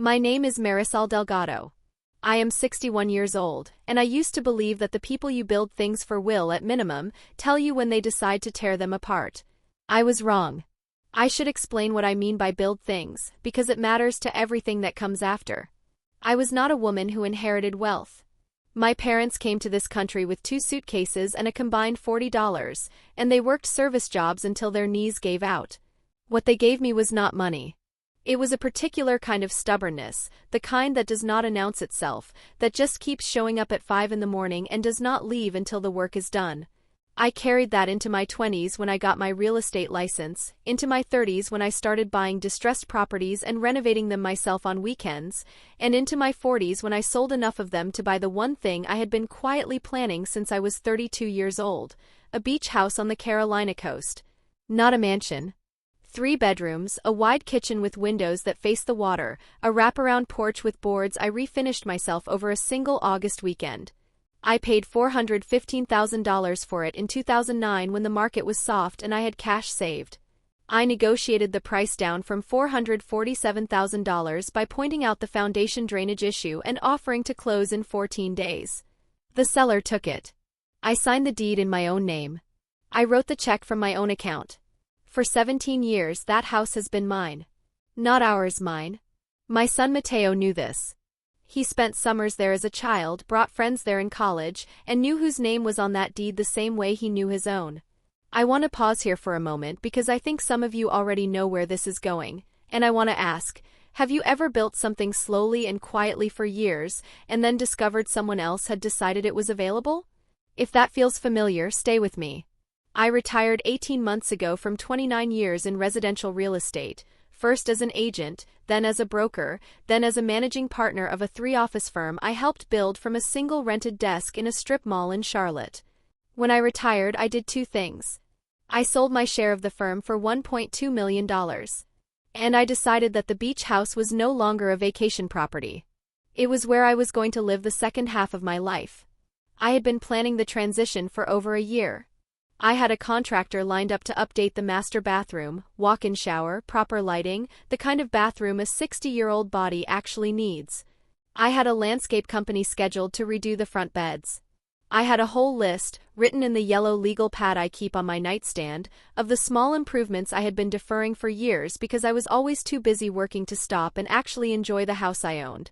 My name is Marisol Delgado. I am 61 years old, and I used to believe that the people you build things for will, at minimum, tell you when they decide to tear them apart. I was wrong. I should explain what I mean by build things, because it matters to everything that comes after. I was not a woman who inherited wealth. My parents came to this country with 2 suitcases and a combined $40, and they worked service jobs until their knees gave out. What they gave me was not money. It was a particular kind of stubbornness, the kind that does not announce itself, that just keeps showing up at 5 in the morning and does not leave until the work is done. I carried that into my 20s when I got my real estate license, into my 30s when I started buying distressed properties and renovating them myself on weekends, and into my 40s when I sold enough of them to buy the one thing I had been quietly planning since I was 32 years old, a beach house on the Carolina coast. Not a mansion. 3 bedrooms, a wide kitchen with windows that face the water, a wraparound porch with boards. I refinished myself over a single August weekend. I paid $415,000 for it in 2009 when the market was soft and I had cash saved. I negotiated the price down from $447,000 by pointing out the foundation drainage issue and offering to close in 14 days. The seller took it. I signed the deed in my own name. I wrote the check from my own account. For 17 years that house has been mine. Not ours, mine. My son Mateo knew this. He spent summers there as a child, brought friends there in college, and knew whose name was on that deed the same way he knew his own. I want to pause here for a moment because I think some of you already know where this is going, and I want to ask, have you ever built something slowly and quietly for years and then discovered someone else had decided it was available? If that feels familiar, stay with me. I retired 18 months ago from 29 years in residential real estate, first as an agent, then as a broker, then as a managing partner of a 3-office firm I helped build from a single rented desk in a strip mall in Charlotte. When I retired, I did 2 things. I sold my share of the firm for $1.2 million. And I decided that the beach house was no longer a vacation property. It was where I was going to live the second half of my life. I had been planning the transition for over a year. I had a contractor lined up to update the master bathroom, walk-in shower, proper lighting, the kind of bathroom a 60-year-old body actually needs. I had a landscape company scheduled to redo the front beds. I had a whole list, written in the yellow legal pad I keep on my nightstand, of the small improvements I had been deferring for years because I was always too busy working to stop and actually enjoy the house I owned.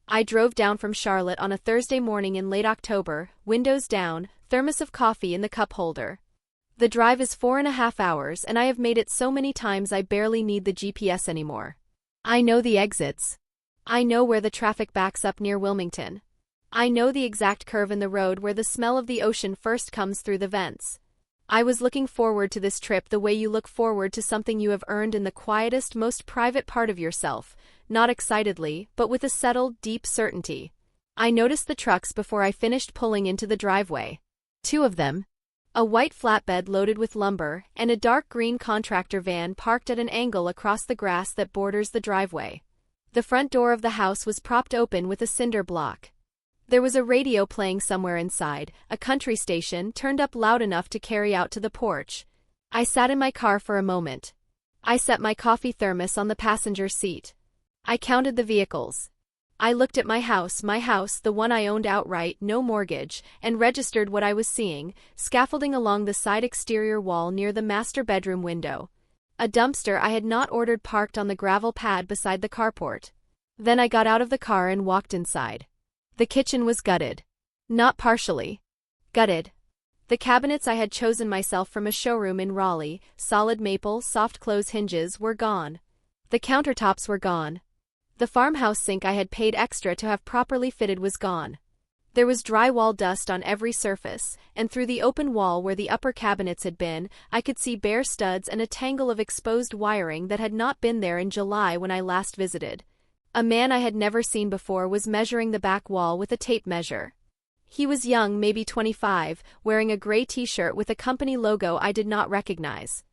I drove down from Charlotte on a Thursday morning in late October, windows down, thermos of coffee in the cup holder. The drive is 4.5 hours and I have made it so many times I barely need the GPS anymore. I know the exits. I know where the traffic backs up near Wilmington. I know the exact curve in the road where the smell of the ocean first comes through the vents. I was looking forward to this trip the way you look forward to something you have earned in the quietest, most private part of yourself, not excitedly, but with a settled, deep certainty. I noticed the trucks before I finished pulling into the driveway. 2 of them. A white flatbed loaded with lumber, and a dark green contractor van parked at an angle across the grass that borders the driveway. The front door of the house was propped open with a cinder block. There was a radio playing somewhere inside, a country station turned up loud enough to carry out to the porch. I sat in my car for a moment. I set my coffee thermos on the passenger seat. I counted the vehicles. I looked at my house, the one I owned outright, no mortgage, and registered what I was seeing, scaffolding along the side exterior wall near the master bedroom window. A dumpster I had not ordered parked on the gravel pad beside the carport. Then I got out of the car and walked inside. The kitchen was gutted. Not partially. Gutted. The cabinets I had chosen myself from a showroom in Raleigh, solid maple, soft close hinges, were gone. The countertops were gone. The farmhouse sink I had paid extra to have properly fitted was gone. There was drywall dust on every surface, and through the open wall where the upper cabinets had been, I could see bare studs and a tangle of exposed wiring that had not been there in July when I last visited. A man I had never seen before was measuring the back wall with a tape measure. He was young, maybe 25, wearing a gray t-shirt with a company logo I did not recognize.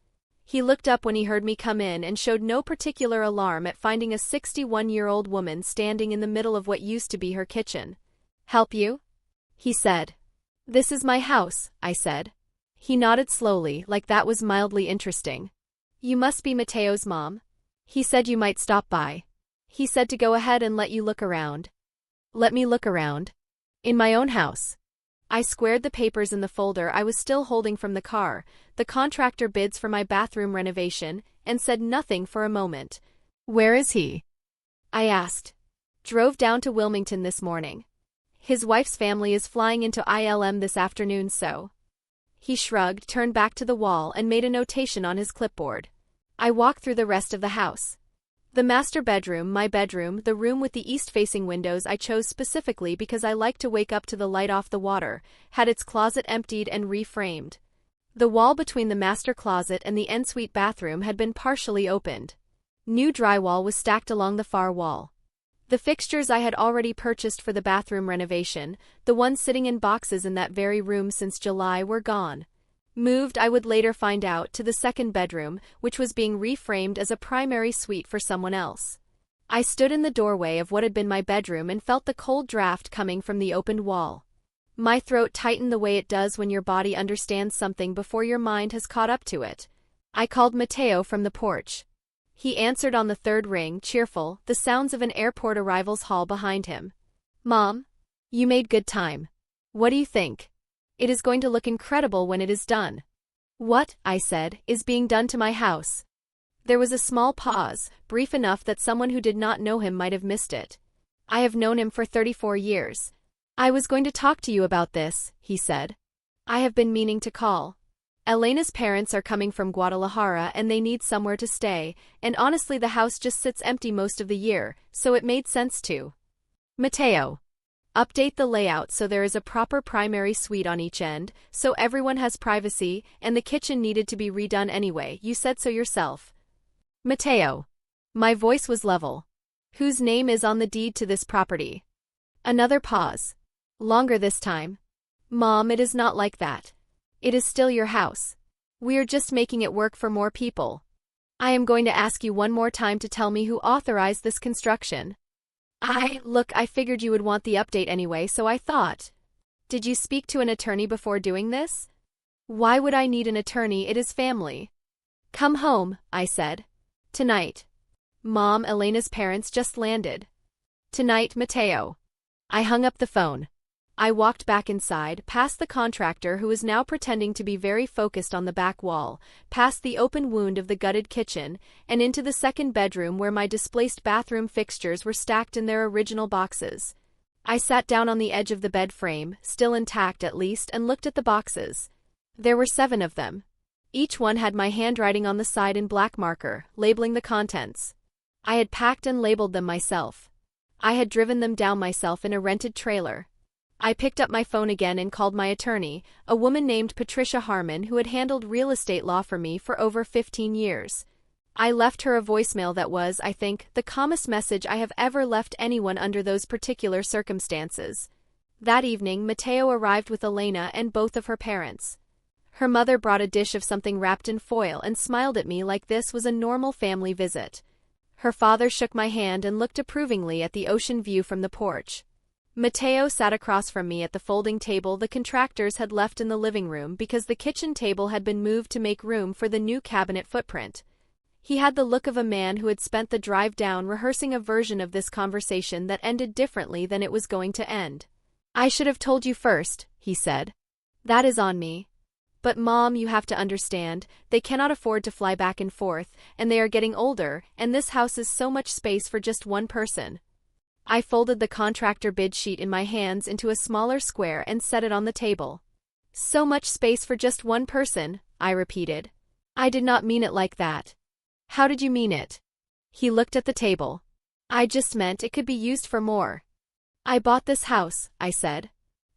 He looked up when he heard me come in and showed no particular alarm at finding a 61-year-old woman standing in the middle of what used to be her kitchen. "Help you?" he said. "This is my house," I said. He nodded slowly, like that was mildly interesting. "You must be Mateo's mom. He said you might stop by." He said to go ahead and let you look around. Let me look around? In my own house. I squared the papers in the folder I was still holding from the car, the contractor bids for my bathroom renovation, and said nothing for a moment. Where is he? I asked. Drove down to Wilmington this morning. His wife's family is flying into ILM this afternoon, so. He shrugged, turned back to the wall, and made a notation on his clipboard. I walked through the rest of the house. The master bedroom, my bedroom, the room with the east-facing windows I chose specifically because I like to wake up to the light off the water, had its closet emptied and reframed. The wall between the master closet and the ensuite bathroom had been partially opened. New drywall was stacked along the far wall. The fixtures I had already purchased for the bathroom renovation, the ones sitting in boxes in that very room since July, were gone. Moved, I would later find out, to the second bedroom, which was being reframed as a primary suite for someone else. I stood in the doorway of what had been my bedroom and felt the cold draft coming from the opened wall. My throat tightened the way it does when your body understands something before your mind has caught up to it. I called Mateo from the porch. He answered on the third ring, cheerful, the sounds of an airport arrivals hall behind him. Mom? You made good time. What do you think? It is going to look incredible when it is done. What, I said, is being done to my house? There was a small pause, brief enough that someone who did not know him might have missed it. I have known him for 34 years. I was going to talk to you about this, he said. I have been meaning to call. Elena's parents are coming from Guadalajara and they need somewhere to stay, and honestly the house just sits empty most of the year, so it made sense to. Mateo. Update the layout so there is a proper primary suite on each end, so everyone has privacy, and the kitchen needed to be redone anyway, you said so yourself. Mateo. My voice was level. Whose name is on the deed to this property? Another pause. Longer this time. Mom, it is not like that. It is still your house. We are just making it work for more people. I am going to ask you one more time to tell me who authorized this construction. Look, I figured you would want the update anyway, so I thought. Did you speak to an attorney before doing this? Why would I need an attorney? It is family. Come home, I said. Tonight. Mom, Elena's parents just landed. Tonight, Mateo. I hung up the phone. I walked back inside, past the contractor who was now pretending to be very focused on the back wall, past the open wound of the gutted kitchen, and into the second bedroom where my displaced bathroom fixtures were stacked in their original boxes. I sat down on the edge of the bed frame, still intact at least, and looked at the boxes. There were 7 of them. Each one had my handwriting on the side in black marker, labeling the contents. I had packed and labeled them myself. I had driven them down myself in a rented trailer. I picked up my phone again and called my attorney, a woman named Patricia Harmon who had handled real estate law for me for over 15 years. I left her a voicemail that was, I think, the calmest message I have ever left anyone under those particular circumstances. That evening, Mateo arrived with Elena and both of her parents. Her mother brought a dish of something wrapped in foil and smiled at me like this was a normal family visit. Her father shook my hand and looked approvingly at the ocean view from the porch. Mateo sat across from me at the folding table the contractors had left in the living room because the kitchen table had been moved to make room for the new cabinet footprint. He had the look of a man who had spent the drive down rehearsing a version of this conversation that ended differently than it was going to end. I should have told you first, he said. That is on me. But Mom, you have to understand, they cannot afford to fly back and forth, and they are getting older, and this house is so much space for just one person. I folded the contractor bid sheet in my hands into a smaller square and set it on the table. So much space for just one person, I repeated. I did not mean it like that. How did you mean it? He looked at the table. I just meant it could be used for more. I bought this house, I said.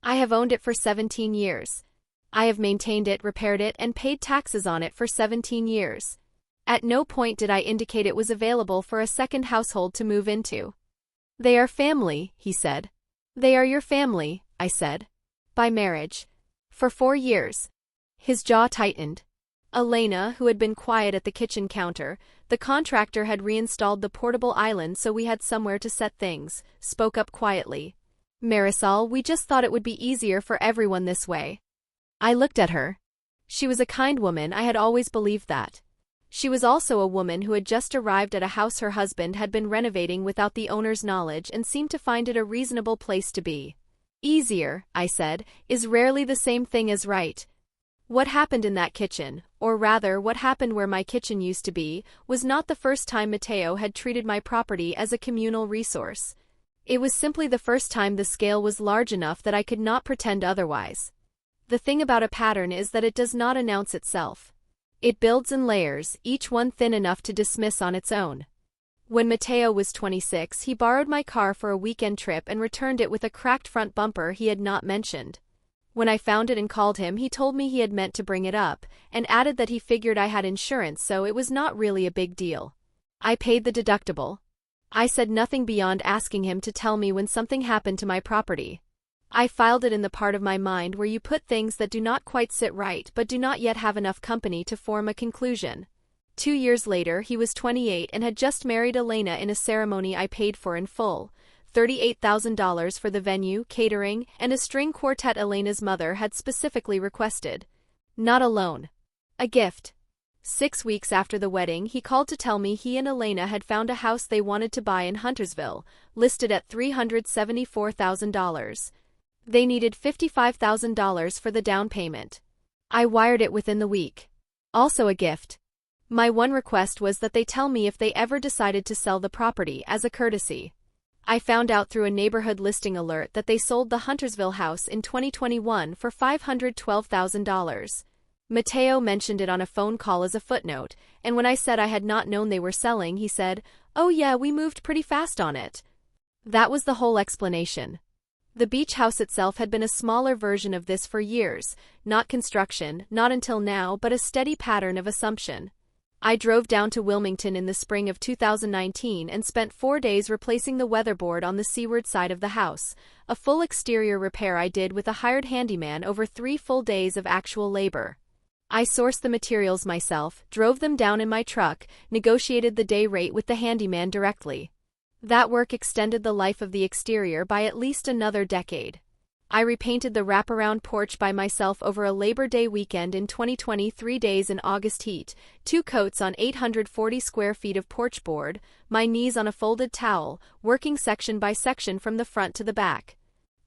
I have owned it for 17 years. I have maintained it, repaired it, and paid taxes on it for 17 years. At no point did I indicate it was available for a second household to move into. They are family, he said. They are your family, I said. By marriage. For 4 years. His jaw tightened. Elena, who had been quiet at the kitchen counter, the contractor had reinstalled the portable island so we had somewhere to set things, spoke up quietly. Marisol, we just thought it would be easier for everyone this way. I looked at her. She was a kind woman, I had always believed that. She was also a woman who had just arrived at a house her husband had been renovating without the owner's knowledge and seemed to find it a reasonable place to be. Easier, I said, is rarely the same thing as right. What happened in that kitchen, or rather what happened where my kitchen used to be, was not the first time Mateo had treated my property as a communal resource. It was simply the first time the scale was large enough that I could not pretend otherwise. The thing about a pattern is that it does not announce itself. It builds in layers, each one thin enough to dismiss on its own. When Mateo was 26, he borrowed my car for a weekend trip and returned it with a cracked front bumper he had not mentioned. When I found it and called him, he told me he had meant to bring it up, and added that he figured I had insurance, so it was not really a big deal. I paid the deductible. I said nothing beyond asking him to tell me when something happened to my property. I filed it in the part of my mind where you put things that do not quite sit right but do not yet have enough company to form a conclusion. 2 years later, he was 28 and had just married Elena in a ceremony I paid for in full. $38,000 for the venue, catering, and a string quartet Elena's mother had specifically requested. Not alone. A gift. 6 weeks after the wedding, he called to tell me he and Elena had found a house they wanted to buy in Huntersville, listed at $374,000. They needed $55,000 for the down payment. I wired it within the week. Also a gift. My one request was that they tell me if they ever decided to sell the property as a courtesy. I found out through a neighborhood listing alert that they sold the Huntersville house in 2021 for $512,000. Mateo mentioned it on a phone call as a footnote, and when I said I had not known they were selling, he said, "Oh yeah, we moved pretty fast on it." That was the whole explanation. The beach house itself had been a smaller version of this for years, not construction, not until now, but a steady pattern of assumption. I drove down to Wilmington in the spring of 2019 and spent 4 days replacing the weatherboard on the seaward side of the house, a full exterior repair I did with a hired handyman over 3 full days of actual labor. I sourced the materials myself, drove them down in my truck, negotiated the day rate with the handyman directly. That work extended the life of the exterior by at least another decade. I repainted the wraparound porch by myself over a Labor Day weekend in 2020, 3 days in August heat, 2 coats on 840 square feet of porch board, my knees on a folded towel, working section by section from the front to the back.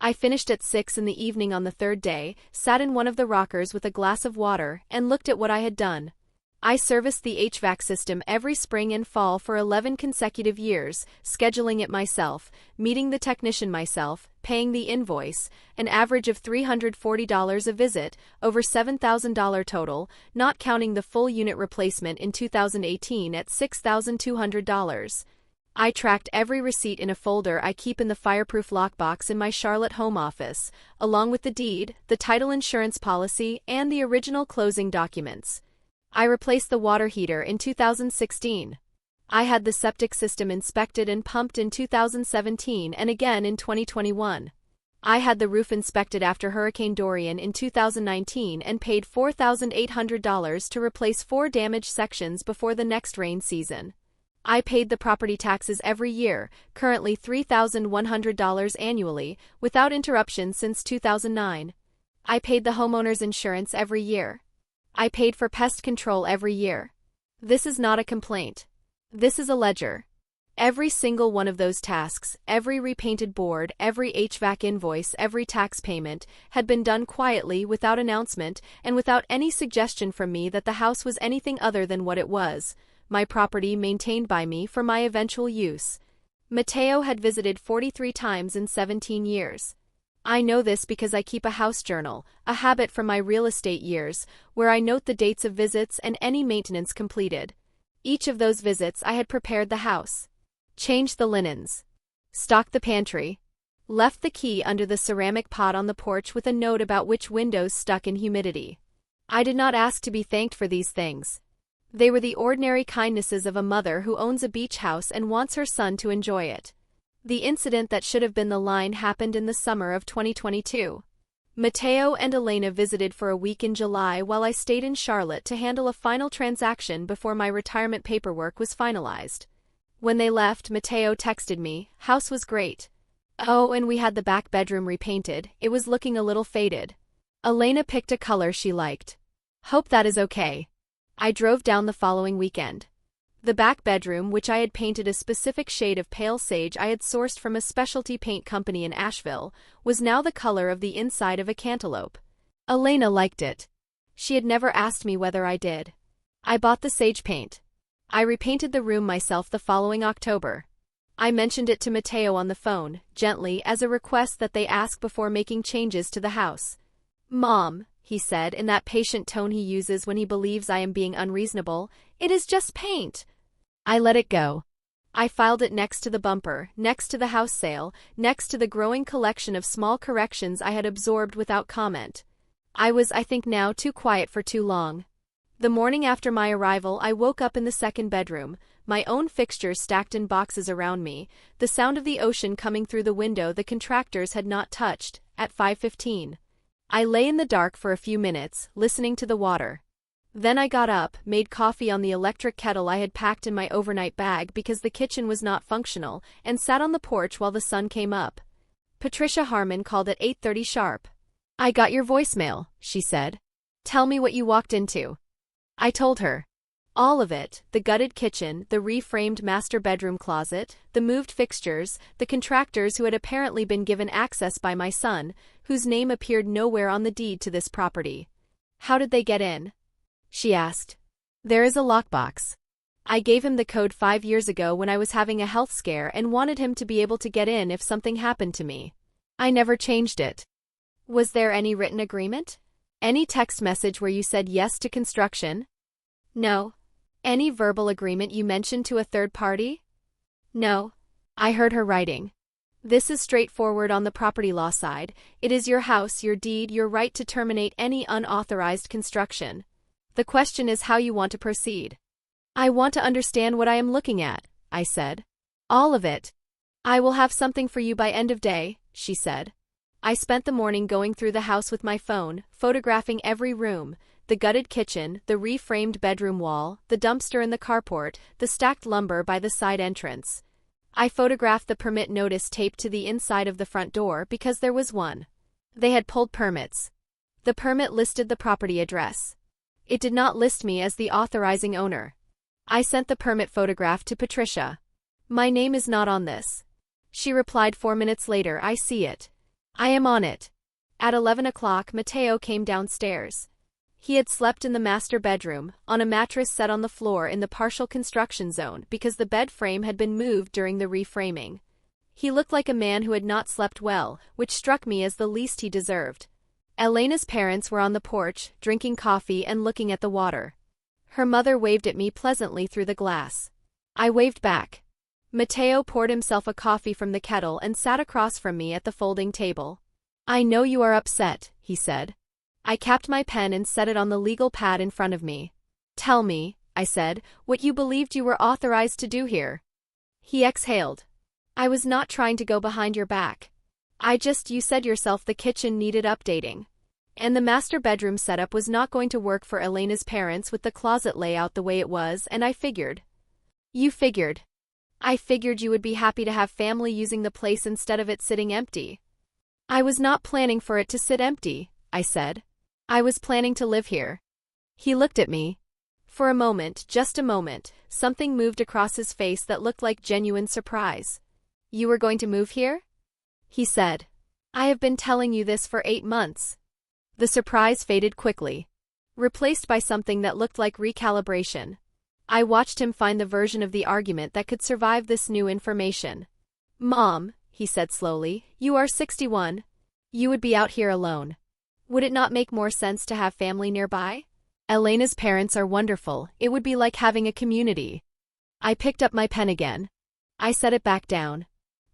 I finished at 6 in the evening on the 3rd day, sat in one of the rockers with a glass of water, and looked at what I had done. I serviced the HVAC system every spring and fall for 11 consecutive years, scheduling it myself, meeting the technician myself, paying the invoice, an average of $340 a visit, over $7,000 total, not counting the full unit replacement in 2018 at $6,200. I tracked every receipt in a folder I keep in the fireproof lockbox in my Charlotte home office, along with the deed, the title insurance policy, and the original closing documents. I replaced the water heater in 2016. I had the septic system inspected and pumped in 2017 and again in 2021. I had the roof inspected after Hurricane Dorian in 2019 and paid $4,800 to replace 4 damaged sections before the next rain season. I paid the property taxes every year, currently $3,100 annually, without interruption since 2009. I paid the homeowner's insurance every year. I paid for pest control every year. This is not a complaint. This is a ledger. Every single one of those tasks, every repainted board, every HVAC invoice, every tax payment, had been done quietly, without announcement, and without any suggestion from me that the house was anything other than what it was, my property maintained by me for my eventual use. Mateo had visited 43 times in 17 years. I know this because I keep a house journal, a habit from my real estate years, where I note the dates of visits and any maintenance completed. Each of those visits I had prepared the house, changed the linens, stocked the pantry, left the key under the ceramic pot on the porch with a note about which windows stuck in humidity. I did not ask to be thanked for these things. They were the ordinary kindnesses of a mother who owns a beach house and wants her son to enjoy it. The incident that should have been the line happened in the summer of 2022. Mateo and Elena visited for a week in July while I stayed in Charlotte to handle a final transaction before my retirement paperwork was finalized. When they left, Mateo texted me, "House was great. Oh, and we had the back bedroom repainted, it was looking a little faded. Elena picked a color she liked. Hope that is okay." I drove down the following weekend. The back bedroom, which I had painted a specific shade of pale sage I had sourced from a specialty paint company in Asheville, was now the color of the inside of a cantaloupe. Elena liked it. She had never asked me whether I did. I bought the sage paint. I repainted the room myself the following October. I mentioned it to Matteo on the phone, gently, as a request that they ask before making changes to the house. "Mom," he said in that patient tone he uses when he believes I am being unreasonable, "it is just paint." I let it go. I filed it next to the bumper, next to the house sale, next to the growing collection of small corrections I had absorbed without comment. I was, I think now, too quiet for too long. The morning after my arrival, I woke up in the second bedroom, my own fixtures stacked in boxes around me, the sound of the ocean coming through the window the contractors had not touched, at 5:15. I lay in the dark for a few minutes, listening to the water. Then I got up, made coffee on the electric kettle I had packed in my overnight bag because the kitchen was not functional, and sat on the porch while the sun came up. Patricia Harmon called at 8:30 sharp. "I got your voicemail," she said. "Tell me what you walked into." I told her. All of it: the gutted kitchen, the reframed master bedroom closet, the moved fixtures, the contractors who had apparently been given access by my son, whose name appeared nowhere on the deed to this property. "How did they get in?" she asked. "There is a lockbox. I gave him the code 5 years ago when I was having a health scare and wanted him to be able to get in if something happened to me. I never changed it." "Was there any written agreement? Any text message where you said yes to construction?" "No." "Any verbal agreement you mentioned to a third party?" "No." I heard her writing. "This is straightforward on the property law side. It is your house, your deed, your right to terminate any unauthorized construction. The question is how you want to proceed." "I want to understand what I am looking at," I said. "All of it." "I will have something for you by end of day," she said. I spent the morning going through the house with my phone, photographing every room: the gutted kitchen, the reframed bedroom wall, the dumpster in the carport, the stacked lumber by the side entrance. I photographed the permit notice taped to the inside of the front door because there was one. They had pulled permits. The permit listed the property address. It did not list me as the authorizing owner. I sent the permit photograph to Patricia. "My name is not on this." She replied 4 minutes later, "I see it. I am on it." At 11 o'clock, Matteo came downstairs. He had slept in the master bedroom, on a mattress set on the floor in the partial construction zone because the bed frame had been moved during the reframing. He looked like a man who had not slept well, which struck me as the least he deserved. Elena's parents were on the porch, drinking coffee and looking at the water. Her mother waved at me pleasantly through the glass. I waved back. Matteo poured himself a coffee from the kettle and sat across from me at the folding table. "I know you are upset," he said. I capped my pen and set it on the legal pad in front of me. "Tell me," I said, "what you believed you were authorized to do here." He exhaled. "I was not trying to go behind your back. You said yourself the kitchen needed updating. And the master bedroom setup was not going to work for Elena's parents with the closet layout the way it was, and I figured." "You figured?" "I figured you would be happy to have family using the place instead of it sitting empty." "I was not planning for it to sit empty," I said. "I was planning to live here." He looked at me. For a moment, just a moment, something moved across his face that looked like genuine surprise. "You were going to move here?" he said. "I have been telling you this for 8 months." The surprise faded quickly, replaced by something that looked like recalibration. I watched him find the version of the argument that could survive this new information. "Mom," he said slowly, "you are 61. You would be out here alone. Would it not make more sense to have family nearby? Elena's parents are wonderful. It would be like having a community." I picked up my pen again. I set it back down.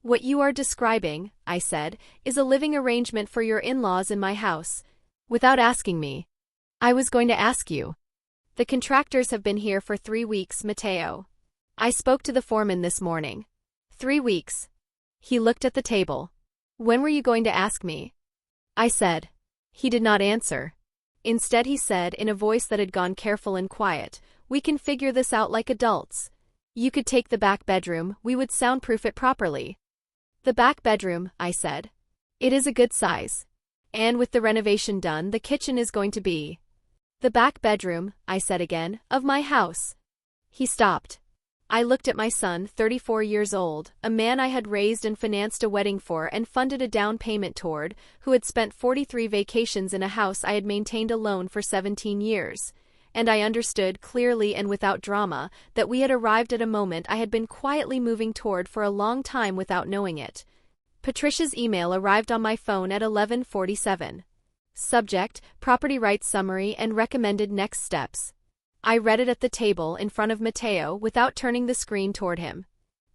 "What you are describing," I said, "is a living arrangement for your in-laws in my house. Without asking me." "I was going to ask you." "The contractors have been here for 3 weeks, Matteo. I spoke to the foreman this morning." 3 weeks. He looked at the table. "When were you going to ask me?" I said. He did not answer. Instead he said, in a voice that had gone careful and quiet, "We can figure this out like adults. You could take the back bedroom, we would soundproof it properly." "The back bedroom," I said. "It is a good size. And with the renovation done, the kitchen is going to be." The back bedroom, I said again, of my house. He stopped. I looked at my son, 34 years old, a man I had raised and financed a wedding for and funded a down payment toward, who had spent 43 vacations in a house I had maintained alone for 17 years. And I understood clearly and without drama that we had arrived at a moment I had been quietly moving toward for a long time without knowing it. Patricia's email arrived on my phone at 11:47. Subject, property rights summary and recommended next steps. I read it at the table in front of Matteo without turning the screen toward him.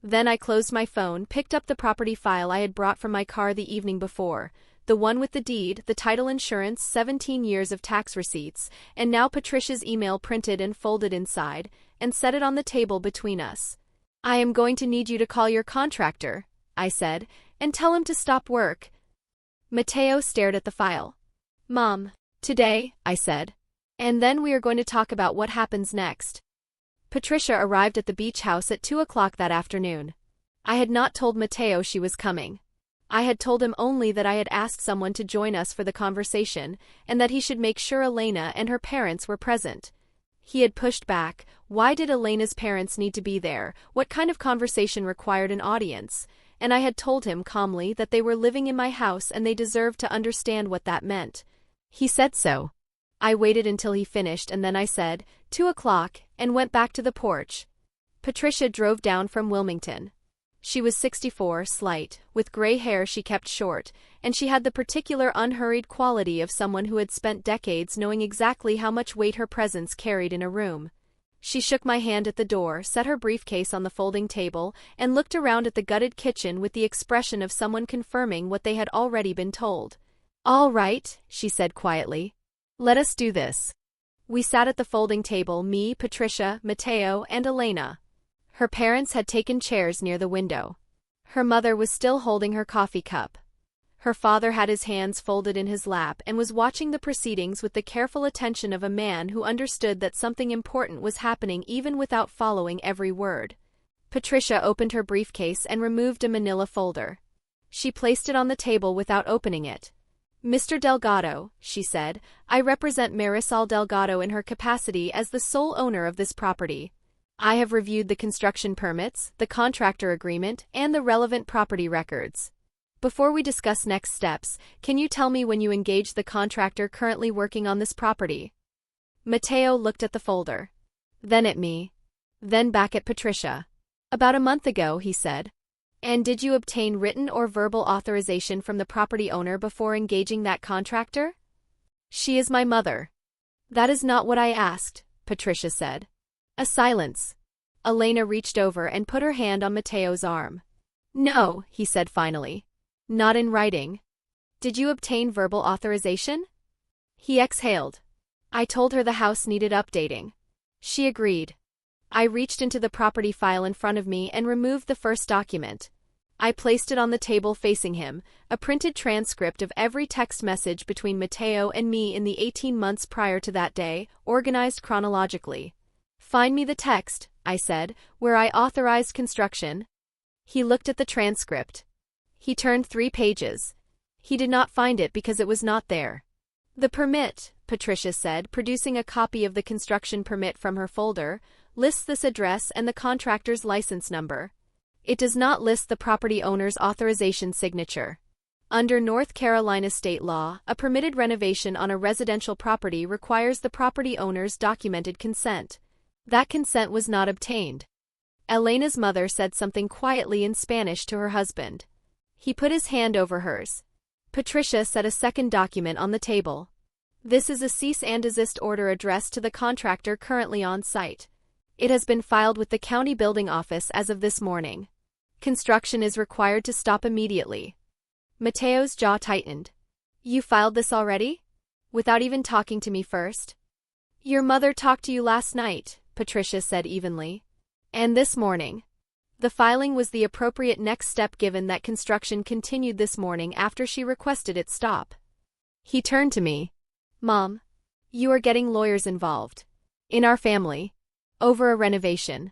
Then I closed my phone, picked up the property file I had brought from my car the evening before, the one with the deed, the title insurance, 17 years of tax receipts, and now Patricia's email printed and folded inside, and set it on the table between us. I am going to need you to call your contractor, I said, and tell him to stop work. Matteo stared at the file. Mom, today, I said. And then we are going to talk about what happens next. Patricia arrived at the beach house at 2 o'clock that afternoon. I had not told Matteo she was coming. I had told him only that I had asked someone to join us for the conversation, and that he should make sure Elena and her parents were present. He had pushed back. Why did Elena's parents need to be there? What kind of conversation required an audience? And I had told him calmly that they were living in my house and they deserved to understand what that meant. He said so. I waited until he finished and then I said, 2 o'clock, and went back to the porch. Patricia drove down from Wilmington. She was 64, slight, with gray hair she kept short, and she had the particular unhurried quality of someone who had spent decades knowing exactly how much weight her presence carried in a room. She shook my hand at the door, set her briefcase on the folding table, and looked around at the gutted kitchen with the expression of someone confirming what they had already been told. All right, she said quietly. Let us do this. We sat at the folding table, me, Patricia, Matteo, and Elena. Her parents had taken chairs near the window. Her mother was still holding her coffee cup. Her father had his hands folded in his lap and was watching the proceedings with the careful attention of a man who understood that something important was happening even without following every word. Patricia opened her briefcase and removed a manila folder. She placed it on the table without opening it. Mr. Delgado, she said, I represent Marisol Delgado in her capacity as the sole owner of this property. I have reviewed the construction permits, the contractor agreement, and the relevant property records. Before we discuss next steps, can you tell me when you engaged the contractor currently working on this property? Matteo looked at the folder. Then at me. Then back at Patricia. About a month ago, he said. And did you obtain written or verbal authorization from the property owner before engaging that contractor? She is my mother. That is not what I asked, Patricia said. A silence. Elena reached over and put her hand on Matteo's arm. No, he said finally. Not in writing. Did you obtain verbal authorization? He exhaled. I told her the house needed updating. She agreed. I reached into the property file in front of me and removed the first document. I placed it on the table facing him, a printed transcript of every text message between Matteo and me in the 18 months prior to that day, organized chronologically. Find me the text, I said, where I authorized construction. He looked at the transcript. He turned 3 pages. He did not find it because it was not there. The permit, Patricia said, producing a copy of the construction permit from her folder, lists this address and the contractor's license number. It does not list the property owner's authorization signature. Under North Carolina state law, a permitted renovation on a residential property requires the property owner's documented consent. That consent was not obtained. Elena's mother said something quietly in Spanish to her husband. He put his hand over hers. Patricia set a second document on the table. This is a cease and desist order addressed to the contractor currently on site. It has been filed with the county building office as of this morning. Construction is required to stop immediately. Matteo's jaw tightened. You filed this already? Without even talking to me first? Your mother talked to you last night, Patricia said evenly. And this morning. The filing was the appropriate next step given that construction continued this morning after she requested it stop. He turned to me. Mom, you are getting lawyers involved. In our family. Over a renovation.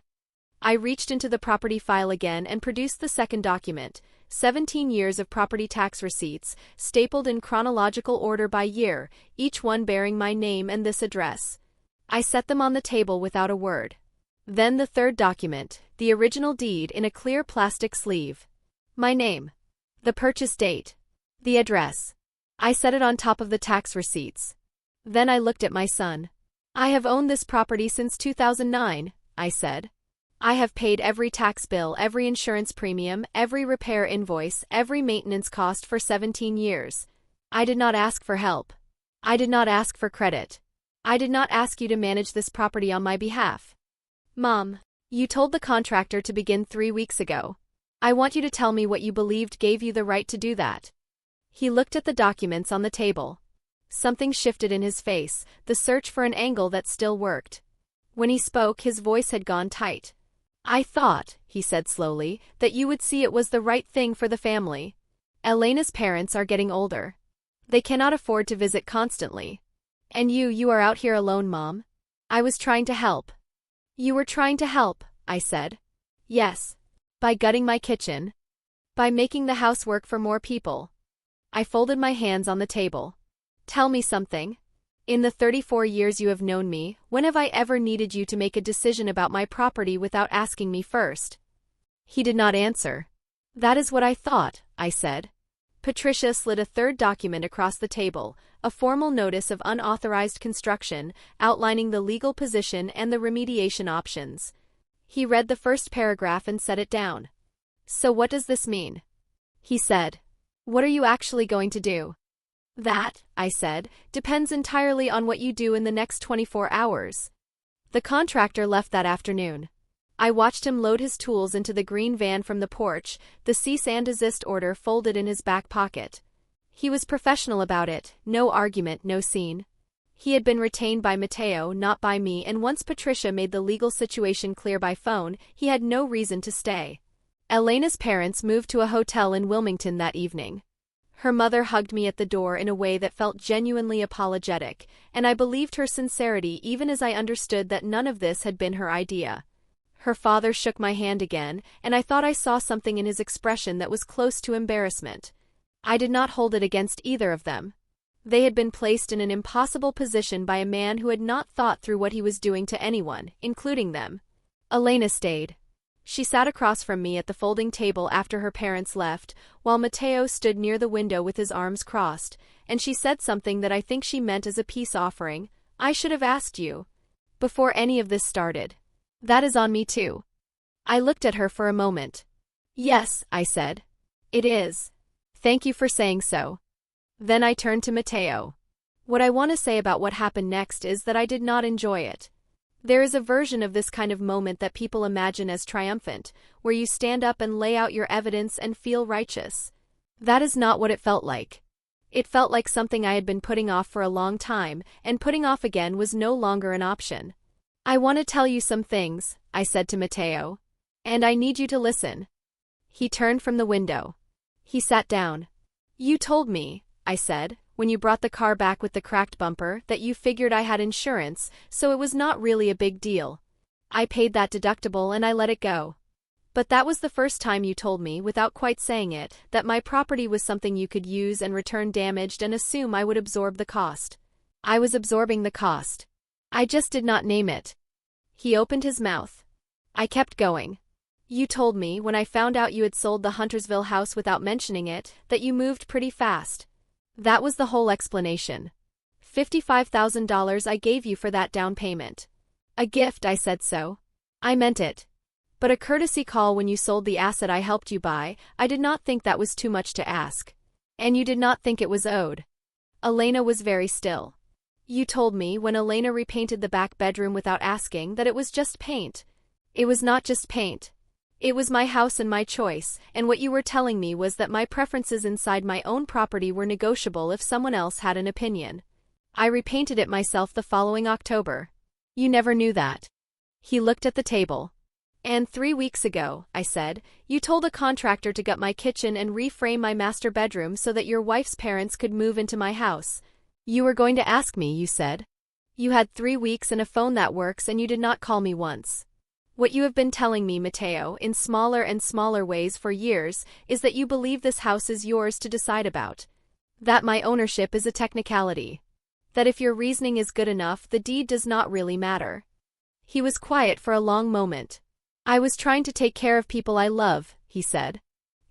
I reached into the property file again and produced the second document, 17 years of property tax receipts, stapled in chronological order by year, each one bearing my name and this address. I set them on the table without a word. Then the third document, the original deed in a clear plastic sleeve. My name. The purchase date. The address. I set it on top of the tax receipts. Then I looked at my son. I have owned this property since 2009, I said. I have paid every tax bill, every insurance premium, every repair invoice, every maintenance cost for 17 years. I did not ask for help. I did not ask for credit. I did not ask you to manage this property on my behalf. Mom, you told the contractor to begin 3 weeks ago. I want you to tell me what you believed gave you the right to do that. He looked at the documents on the table. Something shifted in his face, the search for an angle that still worked. When he spoke, his voice had gone tight. I thought, he said slowly, that you would see it was the right thing for the family. Elena's parents are getting older. They cannot afford to visit constantly. And you are out here alone, Mom. I was trying to help. You were trying to help, I said. Yes. By gutting my kitchen. By making the house work for more people. I folded my hands on the table. Tell me something. In the 34 years you have known me, when have I ever needed you to make a decision about my property without asking me first? He did not answer. That is what I thought, I said. Patricia slid a third document across the table, a formal notice of unauthorized construction, outlining the legal position and the remediation options. He read the first paragraph and set it down. So what does this mean? He said. What are you actually going to do? That, I said, depends entirely on what you do in the next 24 hours. The contractor left that afternoon. I watched him load his tools into the green van from the porch, the cease and desist order folded in his back pocket. He was professional about it, no argument, no scene. He had been retained by Mateo, not by me, and once Patricia made the legal situation clear by phone, he had no reason to stay. Elena's parents moved to a hotel in Wilmington that evening. Her mother hugged me at the door in a way that felt genuinely apologetic, and I believed her sincerity even as I understood that none of this had been her idea. Her father shook my hand again, and I thought I saw something in his expression that was close to embarrassment. I did not hold it against either of them. They had been placed in an impossible position by a man who had not thought through what he was doing to anyone, including them. Elena stayed. She sat across from me at the folding table after her parents left, while Mateo stood near the window with his arms crossed, and she said something that I think she meant as a peace offering. I should have asked you. Before any of this started. That is on me too. I looked at her for a moment. Yes, I said. It is. Thank you for saying so. Then I turned to Mateo. What I want to say about what happened next is that I did not enjoy it. There is a version of this kind of moment that people imagine as triumphant, where you stand up and lay out your evidence and feel righteous. That is not what it felt like. It felt like something I had been putting off for a long time, and putting off again was no longer an option. I want to tell you some things, I said to Mateo. And I need you to listen. He turned from the window. He sat down. You told me, I said, when you brought the car back with the cracked bumper, that you figured I had insurance, so it was not really a big deal. I paid that deductible and I let it go. But that was the first time you told me, without quite saying it, that my property was something you could use and return damaged and assume I would absorb the cost. I was absorbing the cost. I just did not name it. He opened his mouth. I kept going. You told me, when I found out you had sold the Huntersville house without mentioning it, that you moved pretty fast. That was the whole explanation. $55,000 I gave you for that down payment. A gift, I said so. I meant it. But a courtesy call when you sold the asset I helped you buy, I did not think that was too much to ask. And you did not think it was owed. Elena was very still. You told me, when Elena repainted the back bedroom without asking, that it was just paint. It was not just paint. It was my house and my choice, and what you were telling me was that my preferences inside my own property were negotiable if someone else had an opinion. I repainted it myself the following October. You never knew that. He looked at the table. And 3 weeks ago, I said, you told a contractor to gut my kitchen and reframe my master bedroom so that your wife's parents could move into my house. You were going to ask me, you said. You had 3 weeks and a phone that works and you did not call me once. What you have been telling me, Mateo, in smaller and smaller ways for years, is that you believe this house is yours to decide about. That my ownership is a technicality. That if your reasoning is good enough, the deed does not really matter. He was quiet for a long moment. I was trying to take care of people I love, he said.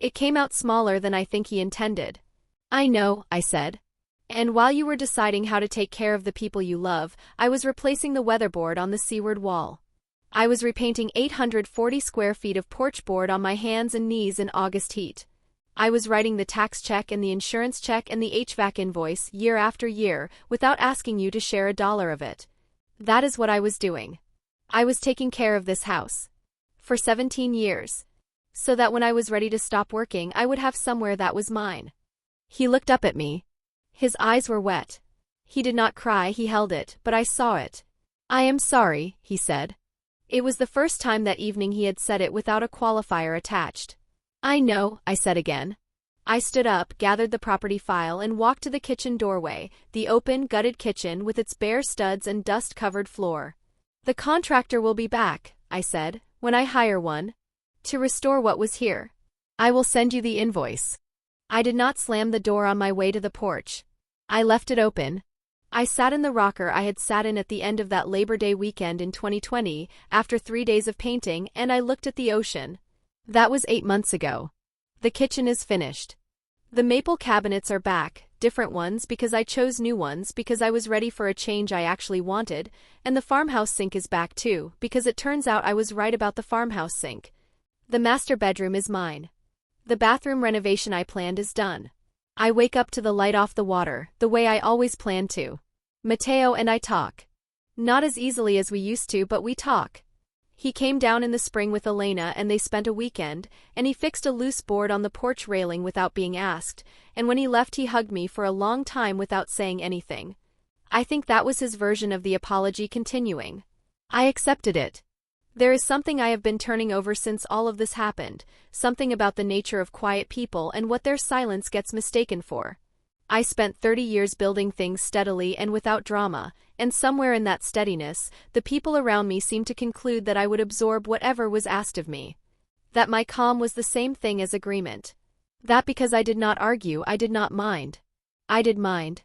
It came out smaller than I think he intended. I know, I said. And while you were deciding how to take care of the people you love, I was replacing the weatherboard on the seaward wall. I was repainting 840 square feet of porch board on my hands and knees in August heat. I was writing the tax check and the insurance check and the HVAC invoice year after year without asking you to share $1 of it. That is what I was doing. I was taking care of this house. For 17 years. So that when I was ready to stop working, I would have somewhere that was mine. He looked up at me. His eyes were wet. He did not cry, he held it, but I saw it. I am sorry, he said. It was the first time that evening he had said it without a qualifier attached. I know, I said again. I stood up, gathered the property file, and walked to the kitchen doorway, the open, gutted kitchen with its bare studs and dust-covered floor. The contractor will be back, I said, when I hire one. To restore what was here. I will send you the invoice. I did not slam the door on my way to the porch. I left it open. I sat in the rocker I had sat in at the end of that Labor Day weekend in 2020, after 3 days of painting, and I looked at the ocean. That was 8 months ago. The kitchen is finished. The maple cabinets are back, different ones because I chose new ones because I was ready for a change I actually wanted, and the farmhouse sink is back too, because it turns out I was right about the farmhouse sink. The master bedroom is mine. The bathroom renovation I planned is done. I wake up to the light off the water, the way I always planned to. Mateo and I talk. Not as easily as we used to, but we talk. He came down in the spring with Elena and they spent a weekend, and he fixed a loose board on the porch railing without being asked, and when he left he hugged me for a long time without saying anything. I think that was his version of the apology continuing. I accepted it. There is something I have been turning over since all of this happened, something about the nature of quiet people and what their silence gets mistaken for. I spent 30 years building things steadily and without drama, and somewhere in that steadiness, the people around me seemed to conclude that I would absorb whatever was asked of me. That my calm was the same thing as agreement. That because I did not argue, I did not mind. I did mind.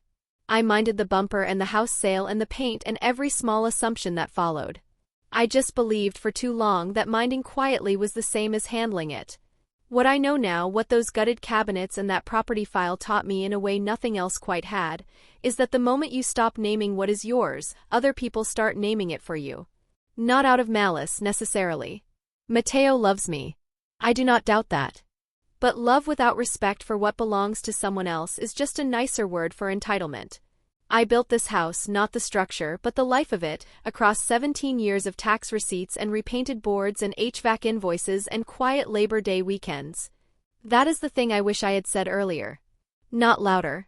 I minded the bumper and the house sale and the paint and every small assumption that followed. I just believed for too long that minding quietly was the same as handling it. What I know now, what those gutted cabinets and that property file taught me in a way nothing else quite had, is that the moment you stop naming what is yours, other people start naming it for you. Not out of malice, necessarily. Mateo loves me. I do not doubt that. But love without respect for what belongs to someone else is just a nicer word for entitlement. I built this house, not the structure, but the life of it, across 17 years of tax receipts and repainted boards and HVAC invoices and quiet Labor Day weekends. That is the thing I wish I had said earlier. Not louder.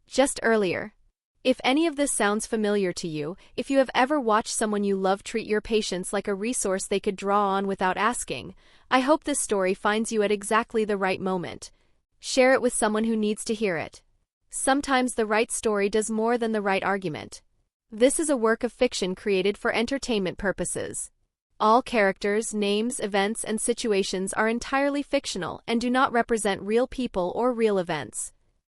Just earlier. If any of this sounds familiar to you, if you have ever watched someone you love treat your patients like a resource they could draw on without asking, I hope this story finds you at exactly the right moment. Share it with someone who needs to hear it. Sometimes the right story does more than the right argument. This is a work of fiction created for entertainment purposes. All characters, names, events, and situations are entirely fictional and do not represent real people or real events.